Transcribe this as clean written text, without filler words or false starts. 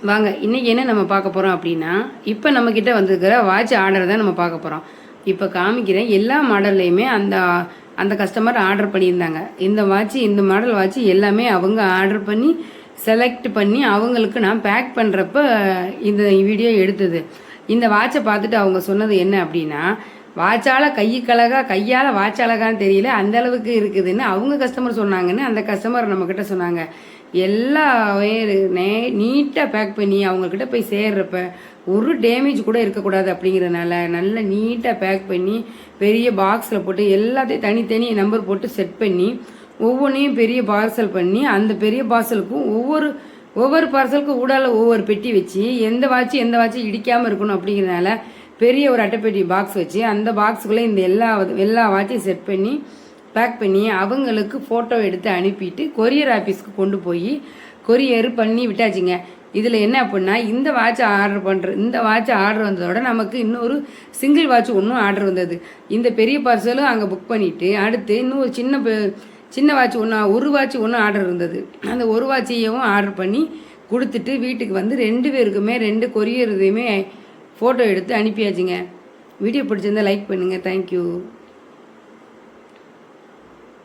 வாங்க இன்றைக்கி என்ன நம்ம பார்க்க போகிறோம் அப்படின்னா, இப்போ நம்மக்கிட்ட வந்திருக்கிற வாட்ச் ஆர்டர் தான் நம்ம பார்க்க போகிறோம். இப்போ காமிக்கிறேன். எல்லா மாடல்லையுமே அந்த அந்த கஸ்டமர் ஆர்டர் பண்ணியிருந்தாங்க. இந்த வாட்ச், இந்த மாடல் வாட்ச் எல்லாமே அவங்க ஆர்டர் பண்ணி செலக்ட் பண்ணி அவங்களுக்கு நான் பேக் பண்ணுறப்ப இந்த வீடியோ எடுத்தது. இந்த வாட்சை பார்த்துட்டு அவங்க சொன்னது என்ன அப்படின்னா, வாட்சால் கையால் வாட்ச் அழகான்னு தெரியல, அந்த அளவுக்கு இருக்குதுன்னு அவங்க கஸ்டமர் சொன்னாங்கன்னு அந்த கஸ்டமர் நம்மக்கிட்ட சொன்னாங்க. எல்லாமே நீட்டாக பேக் பண்ணி அவங்கக்கிட்ட போய் சேர்றப்ப ஒரு டேமேஜ் கூட இருக்கக்கூடாது அப்படிங்கிறதுனால நல்லா நீட்டாக பேக் பண்ணி பெரிய பாக்ஸில் போட்டு எல்லாத்தையும் தனித்தனி நம்பர் போட்டு செட் பண்ணி ஒவ்வொன்றையும் பெரிய பார்சல் பண்ணி அந்த பெரிய பார்சலுக்கும் ஒவ்வொரு பார்சலுக்கும் ஊடால ஒவ்வொரு பெட்டி வச்சு எந்த வாட்சி இடிக்காமல் இருக்கணும் அப்படிங்கிறதுனால பெரிய ஒரு அட்டைப்பெட்டி பாக்ஸ் வச்சு அந்த பாக்ஸுக்குள்ளே இந்த எல்லா வாட்சையும் செட் பண்ணி பேக் பண்ணி அவங்களுக்கு ஃபோட்டோ எடுத்து அனுப்பிட்டு கொரியர் ஆஃபீஸ்க்கு கொண்டு போய் கொரியர் பண்ணி விட்டாச்சுங்க. இதில் என்ன அப்படின்னா, இந்த வாட்ச் ஆர்டர் வந்ததோட நமக்கு இன்னொரு சிங்கிள் வாட்ச் ஒன்றும் ஆர்டர் வந்தது. இந்த பெரிய பார்சலும் அங்கே புக் பண்ணிவிட்டு அடுத்து இன்னும் ஒரு சின்ன வாட்ச் ஒரு வாட்ச் ஒன்று ஆர்டர் இருந்தது. அந்த ஒரு வாட்சையும் ஆர்டர் பண்ணி கொடுத்துட்டு வீட்டுக்கு வந்து 2 பேருக்குமே 2 கொரியர் இதையுமே ஃபோட்டோ எடுத்து அனுப்பியாச்சுங்க. வீடியோ பிடிச்சிருந்தா லைக் பண்ணுங்கள். தேங்க்யூ.